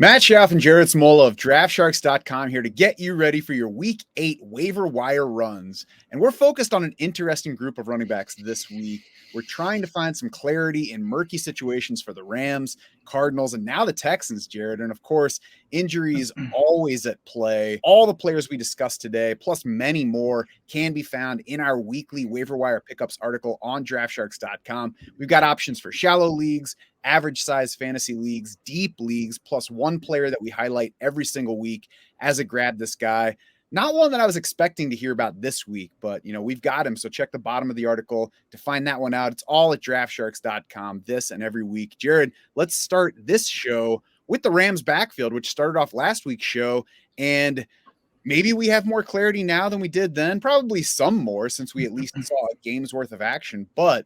Matt Schaff and Jared Smola of DraftSharks.com here to get you ready for your Week 8 waiver wire runs. And we're focused on an interesting group of running backs this week. We're trying to find some clarity in murky situations for the Rams, Cardinals, and now the Texans, Jared. And of course, injuries always at play. All the players we discussed today, plus many more, can be found in our weekly waiver wire pickups article on DraftSharks.com. We've got options for shallow leagues, average size fantasy leagues, deep leagues, plus one player that we highlight every single week as a grab this guy. Not one that I was expecting to hear about this week, but we've got him. So check the bottom of the article to find that one out. It's all at draftsharks.com this and every week. Jared, let's start this show with the Rams backfield, which started off last week's show. And maybe we have more clarity now than we did then, probably some more since we at least saw a game's worth of action. But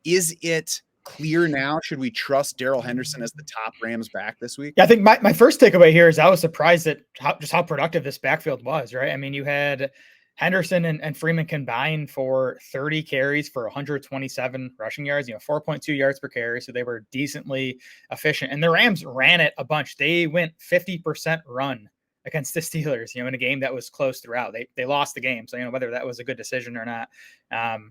is it clear now? Should we trust Darrell Henderson as the top Rams back this week? Yeah, I think my first takeaway here is I was surprised at how productive this backfield was, right? I mean, you had Henderson and Freeman combined for 30 carries for 127 rushing yards, 4.2 yards per carry. So they were decently efficient. And the Rams ran it a bunch. They went 50% run against the Steelers, in a game that was close throughout. They lost the game. So, whether that was a good decision or not,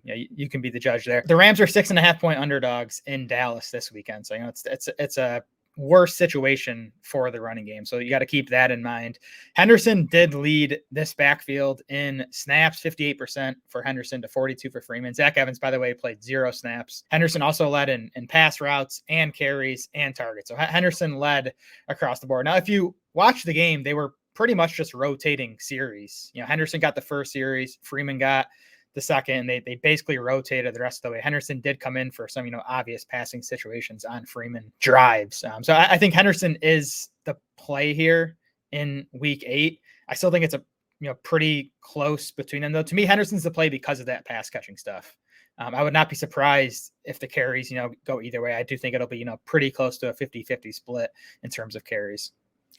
you can be the judge there. The Rams are 6.5-point underdogs in Dallas this weekend. So, it's a worse situation for the running game. So you got to keep that in mind. Henderson did lead this backfield in snaps, 58% for Henderson to 42 for Freeman. Zach Evans, by the way, played 0 snaps. Henderson also led in pass routes and carries and targets. So Henderson led across the board. Now, if you watch the game, they were pretty much just rotating series. Henderson got the first series, Freeman got the second, and they basically rotated the rest of the way. Henderson did come in for some, obvious passing situations on Freeman drives. So I think Henderson is the play here in week 8. I still think it's a, pretty close between them though. To me, Henderson's the play because of that pass catching stuff. I would not be surprised if the carries, go either way. I do think it'll be, pretty close to a 50-50 split in terms of carries.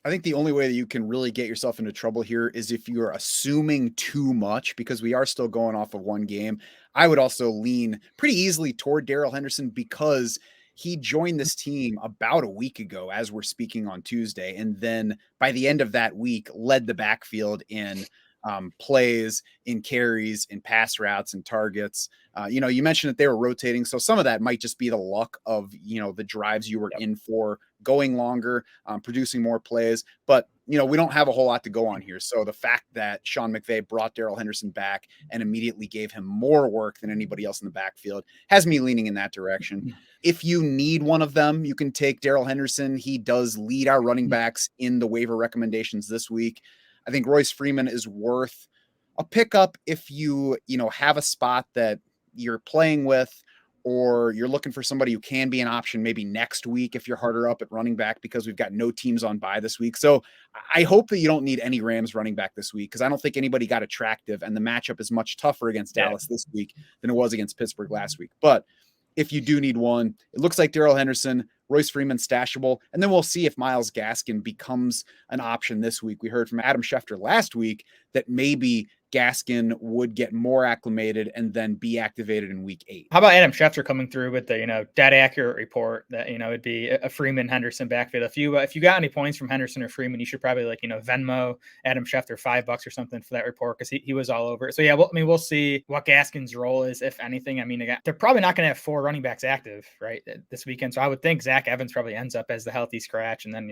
I think the only way that you can really get yourself into trouble here is if you're assuming too much, because we are still going off of one game. I would also lean pretty easily toward Darrell Henderson because he joined this team about a week ago as we're speaking on Tuesday. And then by the end of that week, led the backfield in plays, in carries, in pass routes, and targets. You mentioned that they were rotating. So some of that might just be the luck of, the drives you were in for going longer, producing more plays. But, we don't have a whole lot to go on here. So the fact that Sean McVay brought Darrell Henderson back and immediately gave him more work than anybody else in the backfield has me leaning in that direction. If you need one of them, you can take Darrell Henderson. He does lead our running backs in the waiver recommendations this week. I think Royce Freeman is worth a pickup if you have a spot that you're playing with, or you're looking for somebody who can be an option maybe next week if you're harder up at running back, because we've got no teams on bye this week. So I hope that you don't need any Rams running back this week, because I don't think anybody got attractive, and the matchup is much tougher against Dallas this week than it was against Pittsburgh last week. But if you do need one, it looks like Darrell Henderson, Royce Freeman stashable, and then we'll see if Myles Gaskin becomes an option this week. We heard from Adam Schefter last week that maybe Gaskin would get more acclimated and then be activated in week 8. How about Adam Schefter coming through with the, dead accurate report that, it'd be a Freeman Henderson backfield. If you got any points from Henderson or Freeman, you should probably Venmo Adam Schefter $5 or something for that report, because he was all over it. So yeah, we'll see what Gaskin's role is, if anything. I mean, they're probably not going to have 4 running backs active right this weekend. So I would think Zach Evans probably ends up as the healthy scratch. And then,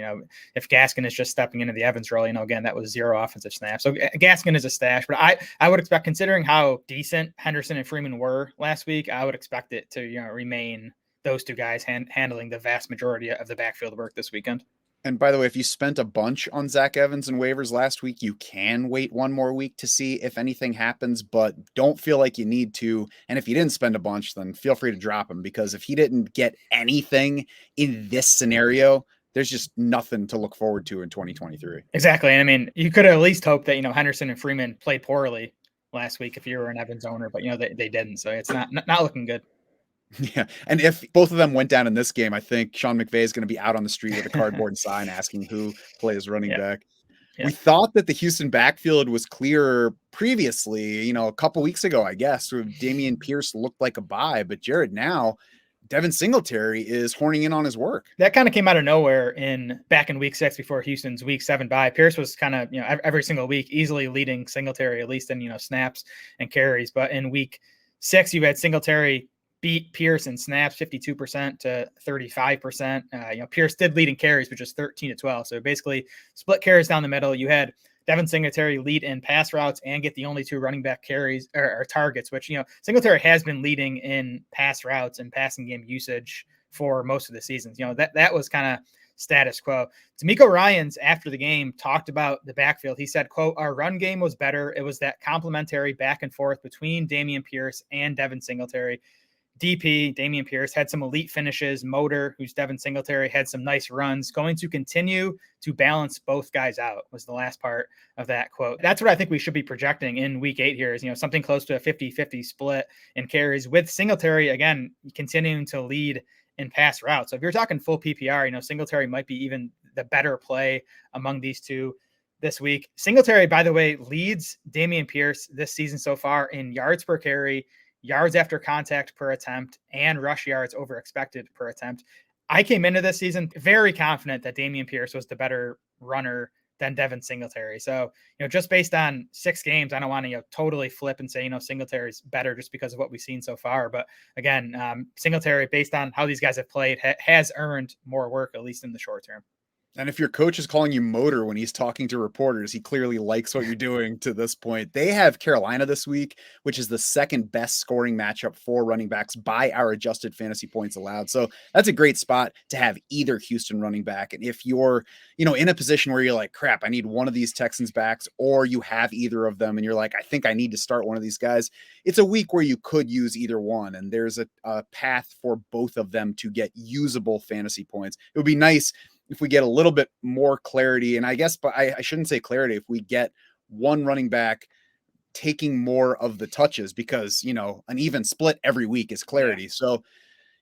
if Gaskin is just stepping into the Evans role, again, that was 0 offensive snaps. So Gaskin is a stash, but I would expect, considering how decent Henderson and Freeman were last week, I would expect it to remain those two guys handling the vast majority of the backfield work this weekend. And by the way, if you spent a bunch on Zach Evans and waivers last week, you can wait one more week to see if anything happens, but don't feel like you need to. And if you didn't spend a bunch, then feel free to drop him, because if he didn't get anything in this scenario, there's just nothing to look forward to in 2023. Exactly. And I mean, you could at least hope that, Henderson and Freeman played poorly last week if you were an Evans owner, but, they didn't. So it's not looking good. Yeah. And if both of them went down in this game, I think Sean McVay is going to be out on the street with a cardboard sign asking who plays running back. Yeah. We thought that the Houston backfield was clear previously, a couple weeks ago, I guess, where Dameon Pierce looked like a buy. But Jared, now Devin Singletary is horning in on his work. That kind of came out of nowhere back in week 6 before Houston's week 7 bye. Pierce was kind of, every single week easily leading Singletary, at least in, snaps and carries. But in week 6, you had Singletary beat Pierce in snaps 52% to 35%. Pierce did lead in carries, which is 13 to 12. So basically split carries down the middle. You had Devin Singletary lead in pass routes and get the only 2 running back carries or targets, which, Singletary has been leading in pass routes and passing game usage for most of the seasons. That was kind of status quo. D'Amico Ryans after the game talked about the backfield. He said, quote, "Our run game was better. It was that complementary back and forth between Dameon Pierce and Devin Singletary. DP, Dameon Pierce, had some elite finishes. Motor, who's Devin Singletary, had some nice runs. Going to continue to balance both guys out," was the last part of that quote. That's what I think we should be projecting in week 8 here is, something close to a 50-50 split in carries with Singletary, again, continuing to lead in pass routes. So if you're talking full PPR, Singletary might be even the better play among these two this week. Singletary, by the way, leads Dameon Pierce this season so far in yards per carry, yards after contact per attempt, and rush yards over expected per attempt. I came into this season very confident that Dameon Pierce was the better runner than Devin Singletary. So, just based on 6 games, I don't want to, totally flip and say, Singletary's better just because of what we've seen so far. But again, Singletary, based on how these guys have played, has earned more work, at least in the short term. And if your coach is calling you motor when he's talking to reporters, he clearly likes what you're doing to this point. They have Carolina this week, which is the second best scoring matchup for running backs by our adjusted fantasy points allowed. So that's a great spot to have either Houston running back. And if you're, in a position where you're like, crap, I need one of these Texans backs, or you have either of them and you're like, I think I need to start one of these guys, it's a week where you could use either one. And there's a path for both of them to get usable fantasy points. It would be nice if we get a little bit more clarity, and I guess, but I shouldn't say clarity, if we get one running back taking more of the touches, because, an even split every week is clarity. Yeah. So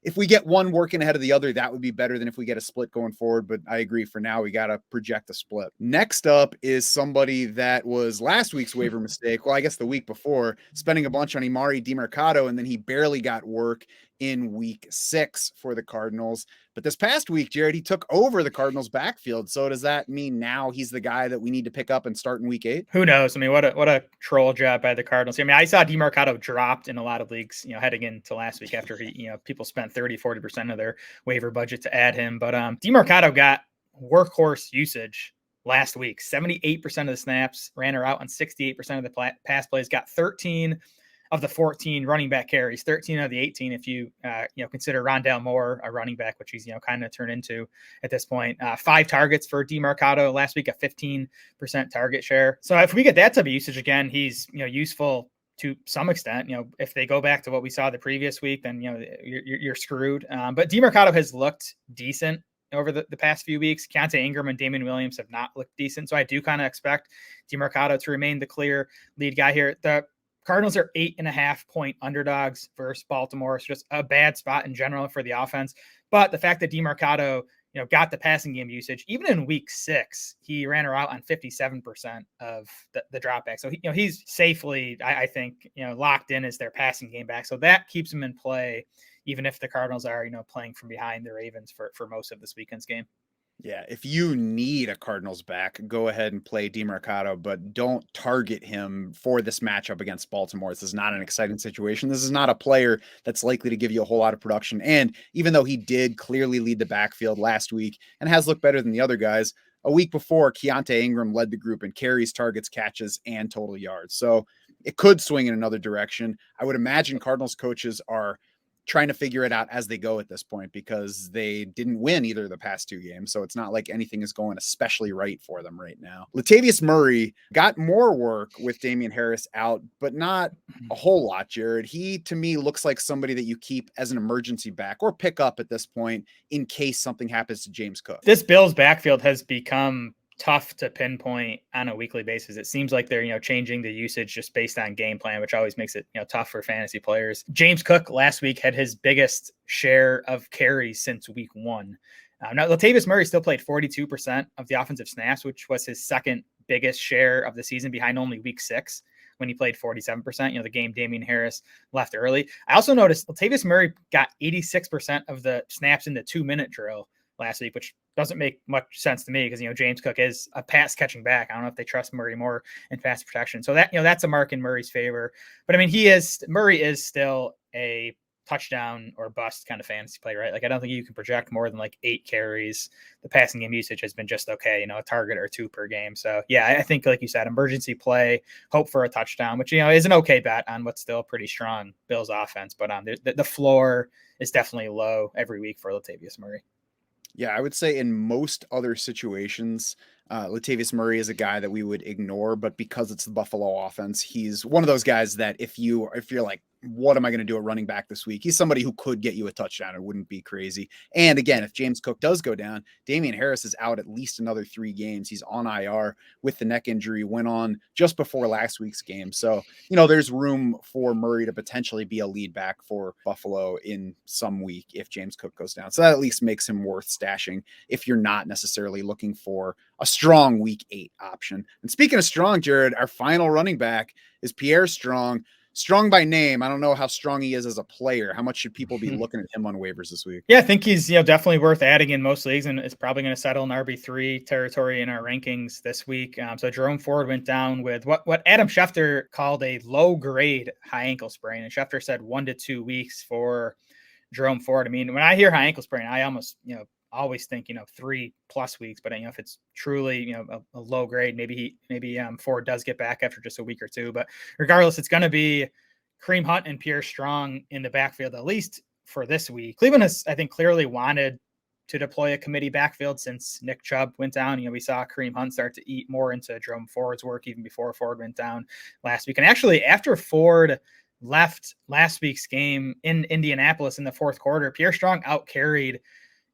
if we get one working ahead of the other, that would be better than if we get a split going forward. But I agree, for now, we got to project a split. Next up is somebody that was last week's waiver mistake. Well, I guess the week before, spending a bunch on Emari Demercado, and then he barely got work in week 6 for the Cardinals. But this past week, Jared, he took over the Cardinals backfield. So does that mean now he's the guy that we need to pick up and start in week 8? Who knows? I mean, what a troll job by the Cardinals. I mean, I saw Demercado dropped in a lot of leagues, heading into last week after he, people spent 30-40% of their waiver budget to add him. But Demercado got workhorse usage last week. 78% of the snaps, ran her out on 68% of the pass plays, got 13 of the 14 running back carries, 13 of the 18 if you consider Rondale Moore a running back, which he's kind of turned into at this point. 5 targets for Demercado last week, a 15% target share. So if we get that type of usage again, he's useful to some extent. If they go back to what we saw the previous week, then you're screwed. But Demercado has looked decent over the past few weeks. Keontae Ingram and Damon Williams have not looked decent. So I do kind of expect Demercado to remain the clear lead guy here. The Cardinals are 8.5-point underdogs versus Baltimore. It's just a bad spot in general for the offense. But the fact that Demercado, got the passing game usage, even in week 6, he ran her out on 57% of the dropback. So, he's safely, I think, locked in as their passing game back. So that keeps him in play, even if the Cardinals are, playing from behind the Ravens for most of this weekend's game. Yeah, if you need a Cardinals back, go ahead and play Demercado, but don't target him for this matchup against Baltimore. This is not an exciting situation. This is not a player that's likely to give you a whole lot of production. And even though he did clearly lead the backfield last week and has looked better than the other guys, a week before, Keontae Ingram led the group in carries, targets, catches, and total yards. So it could swing in another direction. I would imagine Cardinals coaches are trying to figure it out as they go at this point, because they didn't win either of the past 2 games. So it's not like anything is going especially right for them right now. Latavius Murray got more work with Damian Harris out, but not a whole lot, Jared. He, to me, looks like somebody that you keep as an emergency back or pick up at this point in case something happens to James Cook. This Bills backfield has become tough to pinpoint on a weekly basis. It seems like they're, changing the usage just based on game plan, which always makes it, tough for fantasy players. James Cook last week had his biggest share of carries since week 1. Now, Latavius Murray still played 42% of the offensive snaps, which was his second biggest share of the season, behind only week 6, when he played 47%, the game Damian Harris left early. I also noticed Latavius Murray got 86% of the snaps in the 2-minute drill last week, which doesn't make much sense to me because, James Cook is a pass catching back. I don't know if they trust Murray more in pass protection. So that, that's a mark in Murray's favor. But I mean, Murray is still a touchdown or bust kind of fantasy play, right? Like, I don't think you can project more than like 8 carries. The passing game usage has been just okay, a target or 2 per game. So yeah, I think, like you said, emergency play, hope for a touchdown, which, is an okay bet on what's still a pretty strong Bills offense. But the floor is definitely low every week for Latavius Murray. Yeah, I would say in most other situations, Latavius Murray is a guy that we would ignore, but because it's the Buffalo offense, he's one of those guys that if you're like, what am I going to do at running back this week? He's somebody who could get you a touchdown. It wouldn't be crazy. And again, if James Cook does go down, Damian Harris is out at least another 3 games. He's on IR with the neck injury, went on just before last week's game. So, there's room for Murray to potentially be a lead back for Buffalo in some week if James Cook goes down. So that at least makes him worth stashing if you're not necessarily looking for a strong week 8 option. And speaking of strong, Jared, our final running back is Pierre Strong. Strong by name. I don't know how strong he is as a player. How much should people be looking at him on waivers this week? Yeah, I think he's definitely worth adding in most leagues, and it's probably going to settle in RB3 territory in our rankings this week. So Jerome Ford went down with what Adam Schefter called a low grade high ankle sprain, and Schefter said 1 to 2 weeks for Jerome Ford. I mean, when I hear high ankle sprain, I almost always think 3+ weeks, but if it's truly a low grade, maybe Ford does get back after just a week or 2. But regardless, it's going to be Kareem Hunt and Pierre Strong in the backfield, at least for this week. Cleveland has, I think, clearly wanted to deploy a committee backfield since Nick Chubb went down. We saw Kareem Hunt start to eat more into Jerome Ford's work even before Ford went down last week. And actually, after Ford left last week's game in Indianapolis in the 4th quarter, Pierre Strong outcarried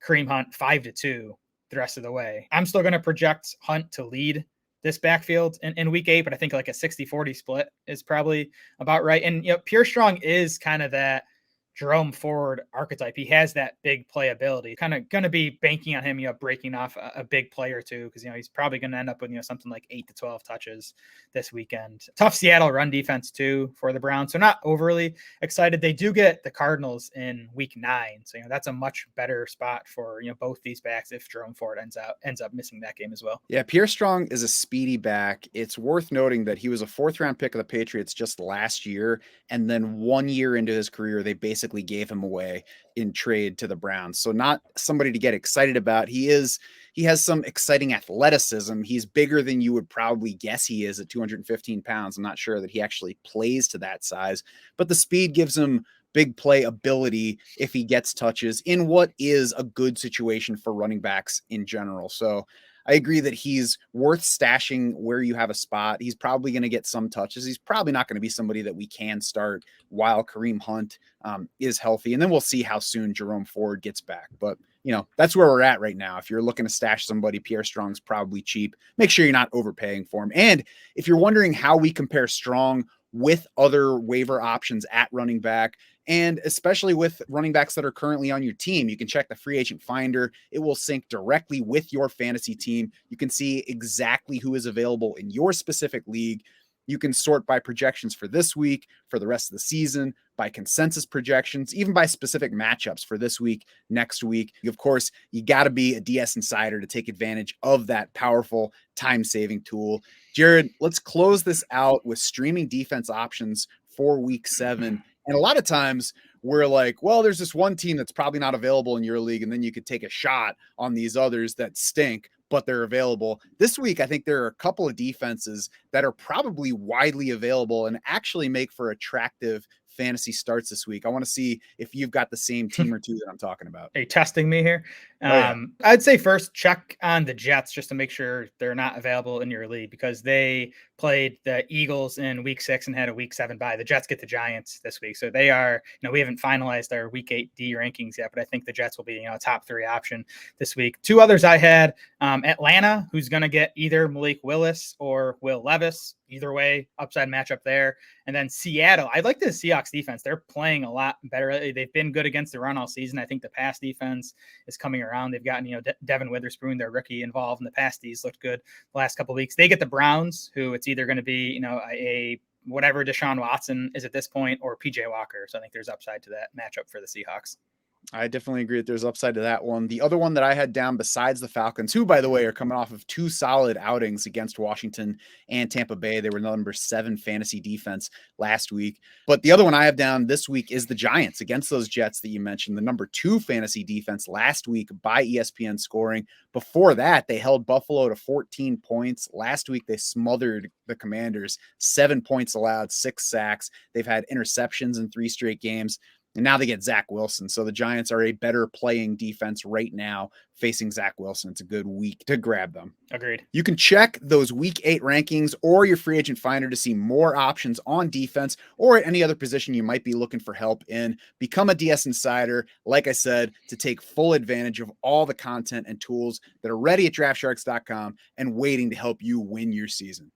Kareem Hunt 5-2 the rest of the way. I'm still going to project Hunt to lead this backfield in week 8, but I think like a 60-40 split is probably about right. And, Pierre Strong is kind of that Jerome Ford archetype. He has that big playability. Kind of going to be banking on him, breaking off a big play or 2, because, he's probably going to end up with, something like 8 to 12 touches this weekend. Tough Seattle run defense too for the Browns. So not overly excited. They do get the Cardinals in week 9. So, that's a much better spot for, both these backs if Jerome Ford ends up missing that game as well. Yeah, Pierre Strong is a speedy back. It's worth noting that he was a 4th-round pick of the Patriots just last year, and then 1 year into his career, they basically gave him away in trade to the Browns. So not somebody to get excited about. He has some exciting athleticism. He's bigger than you would probably guess he is at 215 pounds. I'm not sure that he actually plays to that size, but the speed gives him big play ability if he gets touches in what is a good situation for running backs in general. So I agree that he's worth stashing where you have a spot. He's probably going to get some touches. He's probably not going to be somebody that we can start while Kareem Hunt is healthy. And then we'll see how soon Jerome Ford gets back. But, that's where we're at right now. If you're looking to stash somebody, Pierre Strong's probably cheap. Make sure you're not overpaying for him. And if you're wondering how we compare Strong with other waiver options at running back, and especially with running backs that are currently on your team, you can check the free agent finder. It will sync directly with your fantasy team. You can see exactly who is available in your specific league. You can sort by projections for this week, for the rest of the season, by consensus projections, even by specific matchups for this week, next week. Of course, you got to be a DS insider to take advantage of that powerful time-saving tool. Jared, let's close this out with streaming defense options for week 7. And a lot of times we're like, well, there's this one team that's probably not available in your league, and then you could take a shot on these others that stink, but they're available. This week, I think there are a couple of defenses that are probably widely available and actually make for attractive fantasy starts this week. I want to see if you've got the same team or 2 that I'm talking about. Are you testing me here? Yeah. I'd say first check on the Jets just to make sure they're not available in your league, because they played the Eagles in week 6 and had a week 7 bye. The Jets get the Giants this week. So they are, we haven't finalized our week 8 D rankings yet, but I think the Jets will be, a top 3 option this week. 2 others I had, Atlanta, who's going to get either Malik Willis or Will Levis. Either way, upside matchup there. And then Seattle, I like the Seahawks defense. They're playing a lot better. They've been good against the run all season. I think the pass defense is coming around. They've gotten, Devin Witherspoon, their rookie, involved in the pass. These looked good the last couple of weeks. They get the Browns, who it's either going to be, a whatever Deshaun Watson is at this point, or PJ Walker. So I think there's upside to that matchup for the Seahawks. I definitely agree that there's upside to that one. The other one that I had down besides the Falcons, who, by the way, are coming off of 2 solid outings against Washington and Tampa Bay. They were number 7 fantasy defense last week. But the other one I have down this week is the Giants against those Jets that you mentioned, the number 2 fantasy defense last week by ESPN scoring. Before that, they held Buffalo to 14 points. Last week, they smothered the Commanders, 7 points allowed, 6 sacks. They've had interceptions in 3 straight games. And now they get Zach Wilson. So the Giants are a better playing defense right now facing Zach Wilson. It's a good week to grab them. Agreed. You can check those week 8 rankings or your free agent finder to see more options on defense or at any other position you might be looking for help in. Become a DS Insider, like I said, to take full advantage of all the content and tools that are ready at draftsharks.com and waiting to help you win your season.